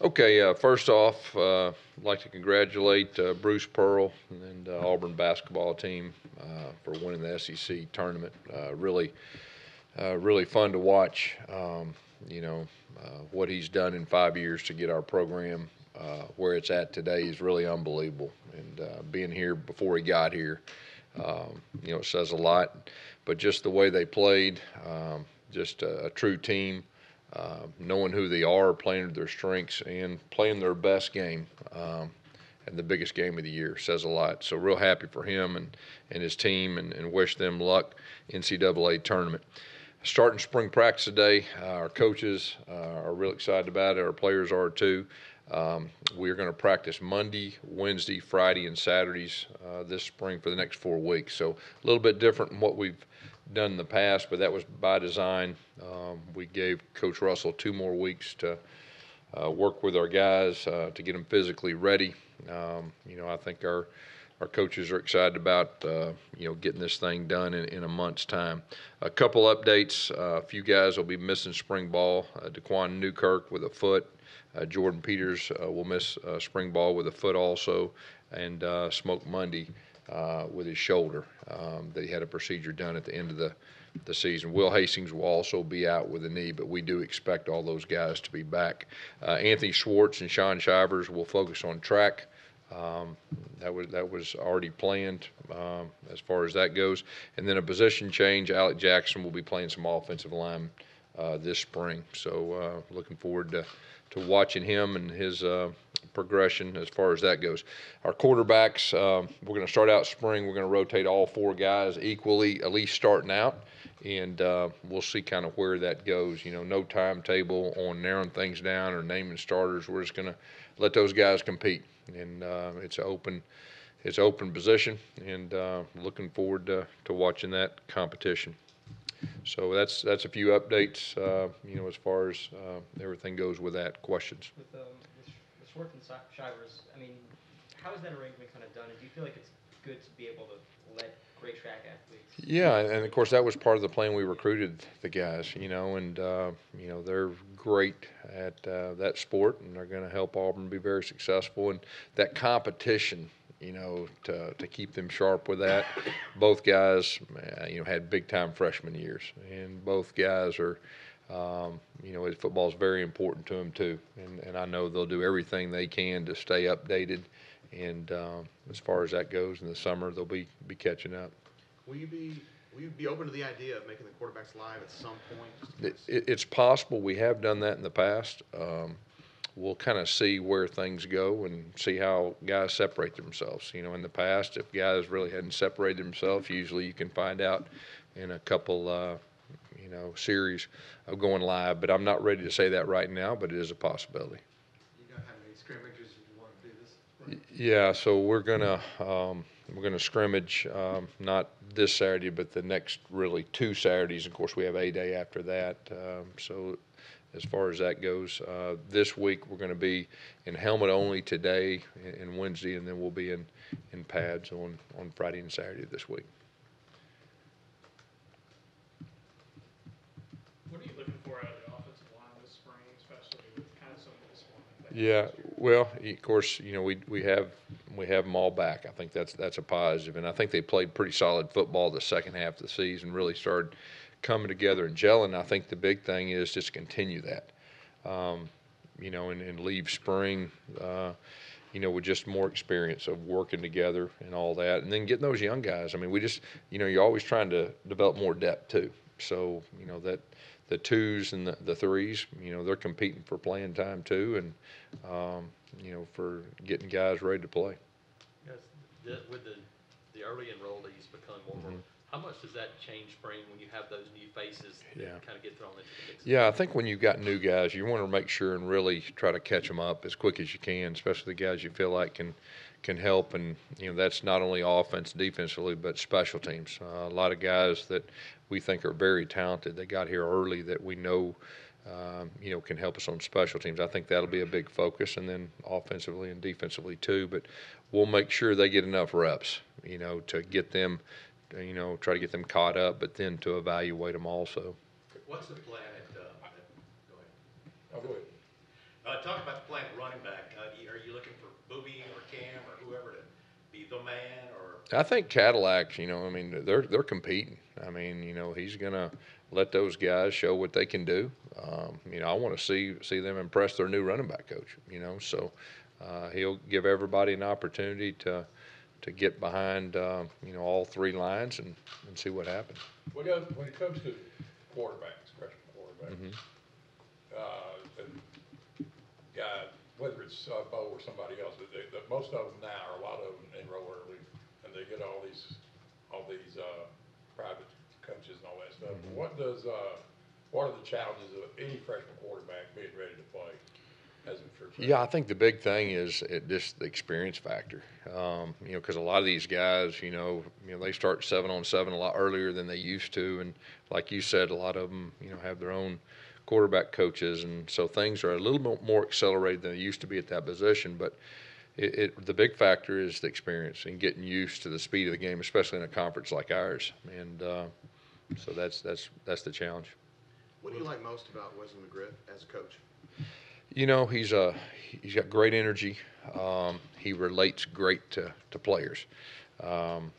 Okay, first off, I'd like to congratulate Bruce Pearl and Auburn basketball team for winning the SEC tournament. Really fun to watch. What he's done in 5 years to get our program where it's at today is really unbelievable. And being here before he got here, it says a lot. But just the way they played, just a true team. Knowing who they are, playing to their strengths, and playing their best game and the biggest game of the year says a lot. So real happy for him and his team, and wish them luck NCAA tournament. Starting spring practice today, our coaches are real excited about it. Our players are too. We're going to practice Monday, Wednesday, Friday, and Saturdays this spring for the next 4 weeks. So a little bit different than what we've done in the past, but that was by design. We gave Coach Russell 2 more weeks to work with our guys to get them physically ready. I think our coaches are excited about getting this thing done in a month's time. A couple updates. A few guys will be missing spring ball. Daquan Newkirk with a foot. Jordan Peters will miss spring ball with a foot also, and Smoke Monday with his shoulder that he had a procedure done at the end of the season. Will Hastings will also be out with a knee, but we do expect all those guys to be back. Anthony Schwartz and Sean Shivers will focus on track. That was already planned as far as that goes. And then a position change. Alec Jackson will be playing some offensive line this spring. So looking forward to watching him and his progression as far as that goes. Our quarterbacks, we're going to start out spring. We're going to rotate all 4 guys equally, at least starting out, and we'll see kind of where that goes. No timetable on narrowing things down or naming starters. We're just going to let those guys compete, and it's an open position, and looking forward to watching that competition. So that's a few updates, as far as everything goes with that. Questions? With Schwartz and Shivers, how is that arrangement kind of done? And do you feel like it's good to be able to let great track athletes? Yeah, and of course that was part of the plan. We recruited the guys, and they're great at that sport, and they're going to help Auburn be very successful. And that competition, to keep them sharp with that. Both guys, had big-time freshman years, and both guys are, football is very important to them too. And I know they'll do everything they can to stay updated. And as far as that goes in the summer, they'll be catching up. Will you be open to the idea of making the quarterbacks live at some point? It's possible. We have done that in the past. We'll kind of see where things go and see how guys separate themselves. In the past, if guys really hadn't separated themselves, usually you can find out in a couple, series of going live. But I'm not ready to say that right now, but it is a possibility. You don't have any scrimmages if you want to do this? Right? Yeah, so we're gonna scrimmage not this Saturday, but the next really 2 Saturdays. Of course, we have a day after that. So as far as that goes, this week we're going to be in helmet only today and Wednesday, and then we'll be in pads on Friday and Saturday this week. What are you looking for out of the offensive line this spring, especially with kind of some of this one? Yeah, well, of course, we have them all back. I think that's a positive, and I think they played pretty solid football the second half of the season. Really started coming together and gelling. I think the big thing is just continue that, and leave spring, with just more experience of working together and all that, and then getting those young guys. We just, you're always trying to develop more depth too. So, that the 2s and the 3s, they're competing for playing time too, and, for getting guys ready to play. Yes, with the early enrollees becoming more, how much does that change spring when you have those new faces that kind of get thrown into the mix? Yeah, I think when you've got new guys, you want to make sure and really try to catch them up as quick as you can, especially the guys you feel like can help. And, that's not only offense, defensively, but special teams. A lot of guys that we think are very talented, they got here early that we know, can help us on special teams. I think that'll be a big focus, and then offensively and defensively too. But we'll make sure they get enough reps, to get them, try to get them caught up, but then to evaluate them also. What's the plan at go ahead. Oh, go ahead. Talk about the plan at man or? I think Cadillacs, I mean, they're competing. I mean, he's gonna let those guys show what they can do. I want to see them impress their new running back coach. So he'll give everybody an opportunity to get behind all three lines and see what happens. When it comes to quarterbacks, freshman quarterbacks, and guys, whether it's Bo or somebody else, most of them now, or a lot of them enroll early, and they get all these private coaches and all that stuff. What are the challenges of any freshman quarterback being ready to play as a true freshman? Yeah, I think the big thing is just the experience factor. Because a lot of these guys, they start 7-on-7 a lot earlier than they used to, and like you said, a lot of them, have their own quarterback coaches, and so things are a little bit more accelerated than they used to be at that position. But the big factor is the experience and getting used to the speed of the game, especially in a conference like ours. And so that's the challenge. What do you like most about Wesley McGriff as a coach? He's got great energy. He relates great to players. And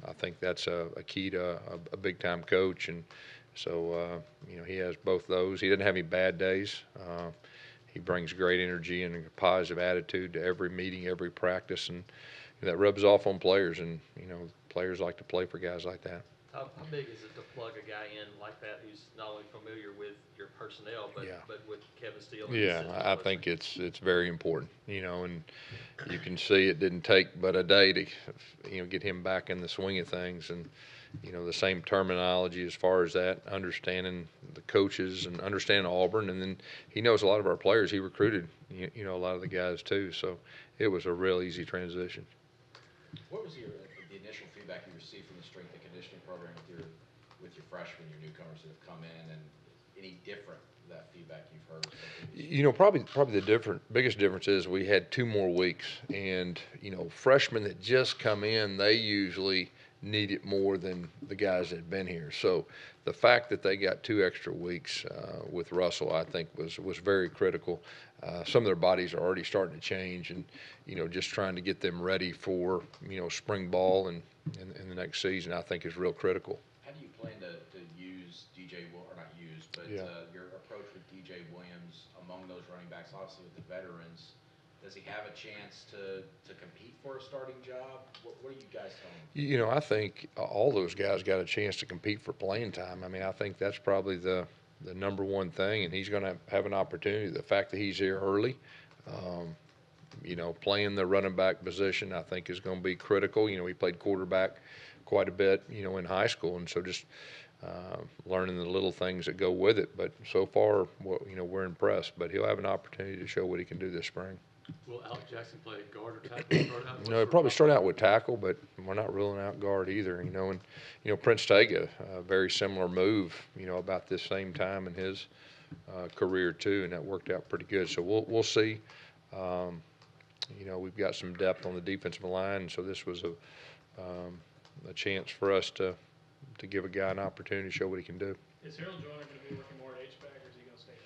I think that's a key to a big time coach. And so he has both those. He doesn't have any bad days. He brings great energy and a positive attitude to every meeting, every practice, and that rubs off on players. And players like to play for guys like that. How big is it to plug a guy in like that who's not only familiar with your personnel, but with Kevin Steele? Yeah, I think it's very important, and you can see it didn't take but a day to, get him back in the swing of things, and the same terminology as far as that, understanding the coaches and understanding Auburn, and then he knows a lot of our players. He recruited, a lot of the guys too, so it was a real easy transition. What was the initial feedback you received from the strength and conditioning program with your freshmen, your newcomers that have come in, and any different that feedback you've heard? Probably the biggest difference is we had 2 more weeks, and freshmen that just come in, they usually need it more than the guys that had been here. So the fact that they got 2 extra weeks with Russell, I think was very critical. Some of their bodies are already starting to change, and just trying to get them ready for spring ball and the next season, I think is real critical. How do you plan to use your approach with DJ Williams among those running backs? Obviously with the veterans, does he have a chance to compete for a starting job? What are you guys telling him? I think all those guys got a chance to compete for playing time. I mean, I think that's probably the number one thing, and he's going to have an opportunity. The fact that he's here early, playing the running back position, I think is going to be critical. He played quarterback quite a bit, in high school, and so just learning the little things that go with it. But so far, we're impressed. But he'll have an opportunity to show what he can do this spring. Will Alex Jackson play guard or tackle? He'll probably start out with tackle, but we're not ruling out guard either. And Prince Tega, a very similar move, about this same time in his career too, and that worked out pretty good. So we'll see. We've got some depth on the defensive line, so this was a chance for us to give a guy an opportunity to show what he can do. Is Harold Joyner going to be working more at H-back, or is he going to stay at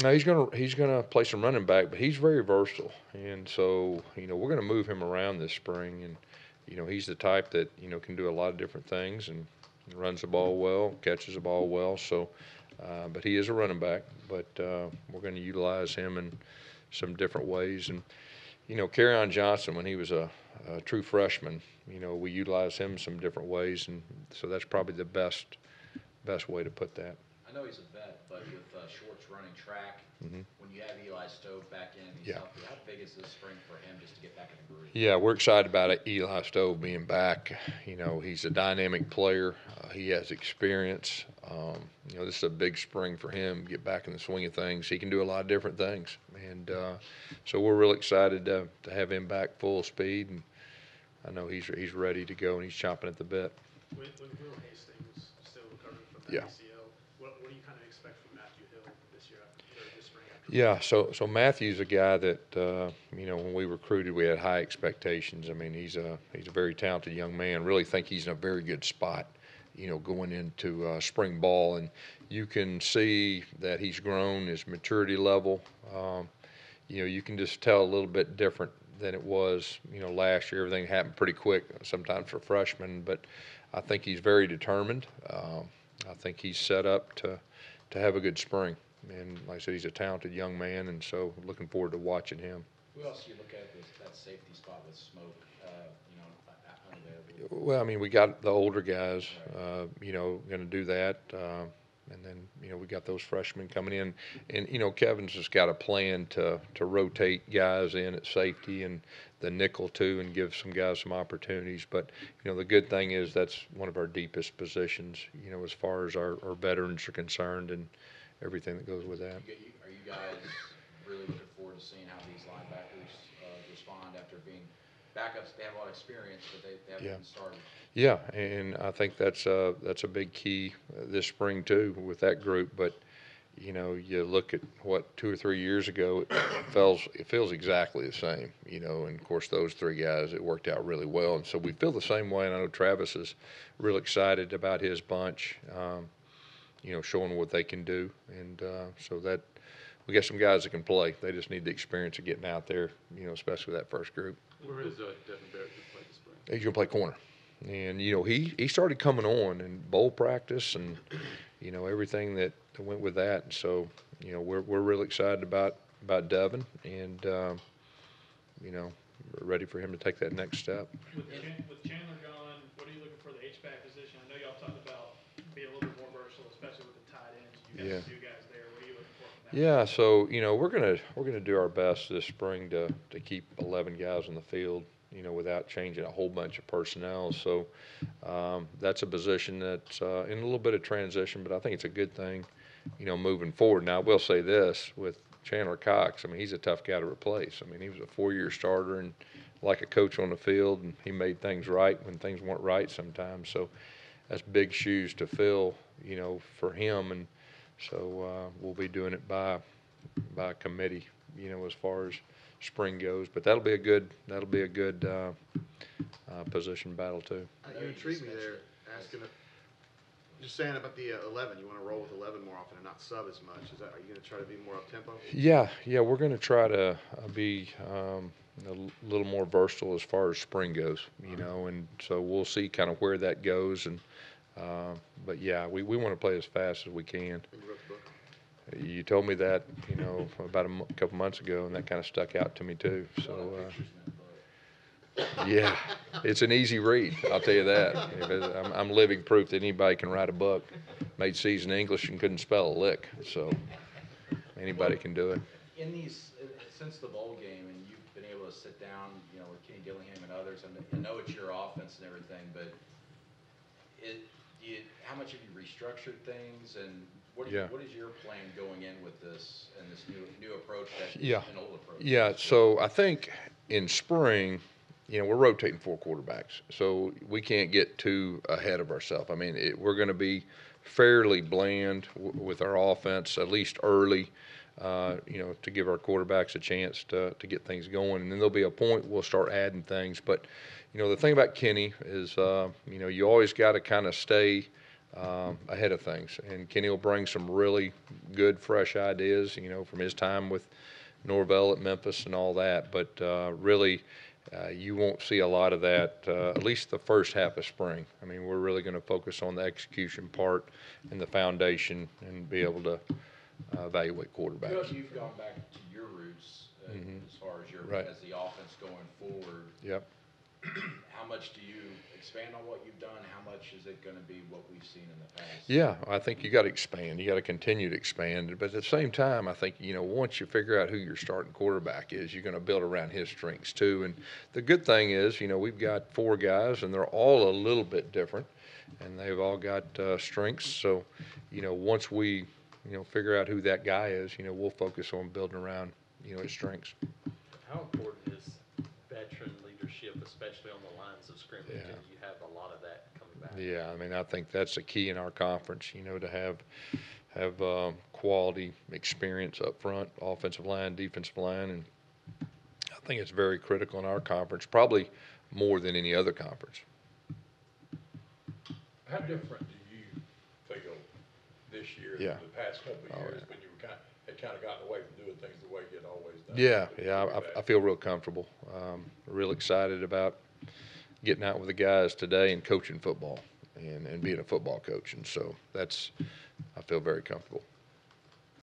running back? No, he's gonna play some running back, but he's very versatile, and so we're gonna move him around this spring, and he's the type that can do a lot of different things and runs the ball well, catches the ball well. So, but he is a running back, but we're going to utilize him in some different ways. And Kerryon Johnson, when he was a true freshman, we utilized him some different ways, and so that's probably the best way to put that. I know he's a vet, but with Schwartz running track, when you have Eli Stove back in, he's healthy. How big is this spring for him just to get back in the groove? Yeah, we're excited about Eli Stove being back. He's a dynamic player. He has experience. This is a big spring for him, get back in the swing of things. He can do a lot of different things. And so we're really excited to have him back full speed. And I know he's ready to go, and he's chomping at the bit. When Will Hastings still recovering from that ACL, what do you kind of expect from Matthew Hill this year, this spring? Yeah, so Matthew's a guy that when we recruited, we had high expectations. I mean, he's a very talented young man. Really think he's in a very good spot, going into spring ball, and you can see that he's grown his maturity level. You can just tell a little bit different than it was, last year. Everything happened pretty quick, sometimes for freshmen, but I think he's very determined. I think he's set up to have a good spring. And like I said, he's a talented young man, and so looking forward to watching him. Who else do you look at that safety spot with Smoke, unavailable? Well, I mean, we got the older guys, going to do that. And then, we got those freshmen coming in. And, Kevin's just got a plan to rotate guys in at safety and the nickel too, and give some guys some opportunities. But, the good thing is that's one of our deepest positions, as far as our veterans are concerned and everything that goes with that. Are you guys really looking forward to seeing how these linebackers respond after being backups? They have a lot of experience, but they haven't been started. Yeah, and I think that's a big key this spring too with that group. But you look at what 2 or 3 years ago, it feels exactly the same. And of course those 3 guys, it worked out really well, and so we feel the same way. And I know Travis is real excited about his bunch, showing what they can do, and so that we got some guys that can play. They just need the experience of getting out there, especially that first group. Where is Devin Barrett to play this spring? He's gonna play corner. And, he started coming on in bowl practice and, everything that went with that. And so, we're really excited about Devin and, we're ready for him to take that next step. With Chandler gone, what are you looking for the H-back position? I know y'all talked about being a little bit more versatile, especially with the tight ends. You got some new guys there. What are you looking for from that? Yeah, so, we're gonna do our best this spring to keep 11 guys on the field, without changing a whole bunch of personnel. So that's a position that's in a little bit of transition, but I think it's a good thing, moving forward. Now, I will say this with Chandler Cox. I mean, he's a tough guy to replace. I mean, he was a 4-year starter and like a coach on the field, and he made things right when things weren't right sometimes. So that's big shoes to fill, for him. And so we'll be doing it by committee, as far as spring goes, but that'll be a good position battle too. You intrigued me there, just saying about the 11. You want to roll with 11 more often and not sub as much. Are you going to try to be more up tempo? Yeah, we're going to try to be a little more versatile as far as spring goes, and so we'll see kind of where that goes. And but yeah, we want to play as fast as we can. You wrote the book. You told me that, about a couple months ago, and that kind of stuck out to me too. So, yeah, it's an easy read. I'll tell you that. I'm living proof that anybody can write a book. Made C's in English and couldn't spell a lick. So anybody can do it. Since the bowl game, and you've been able to sit down, with Kenny Dillingham and others, and I know it's your offense and everything, but how much have you restructured things, and what is your plan going in with this and this new approach that is an old approach? Yeah, so I think in spring, we're rotating 4 quarterbacks, so we can't get too ahead of ourselves. I mean, we're going to be fairly bland with our offense, at least early, to give our quarterbacks a chance to get things going. And then there'll be a point we'll start adding things. But, the thing about Kenny is, you always got to kind of stay ahead of things. And Kenny will bring some really good, fresh ideas, from his time with Norvell at Memphis and all that. But really, you won't see a lot of that, at least the first half of spring. I mean, we're really going to focus on the execution part and the foundation and be able to evaluate quarterbacks. You've gone back to your roots as far as Right. as the offense going forward. Yep. How much do you expand on what you've done? How much is it going to be what we've seen in the past? Yeah, I think you got to expand. You got to continue to expand. But at the same time, I think, once you figure out who your starting quarterback is, you're going to build around his strengths too. And the good thing is, we've got 4 guys, and they're all a little bit different, and they've all got strengths. So, once we, figure out who that guy is, we'll focus on building around, his strengths. How important is veteran leadership, especially on the lines of scrimmage? Yeah. And you have a lot of that coming back. Yeah, I mean, I think that's the key in our conference, to have quality experience up front, offensive line, defensive line, and I think it's very critical in our conference, probably more than any other conference. How different do you feel this year Yeah. than the past couple of Oh, years yeah. when you were had kind of gotten away from doing things the way you'd always done. Yeah, I feel real comfortable. Real excited about getting out with the guys today and coaching football and being a football coach. And so I feel very comfortable.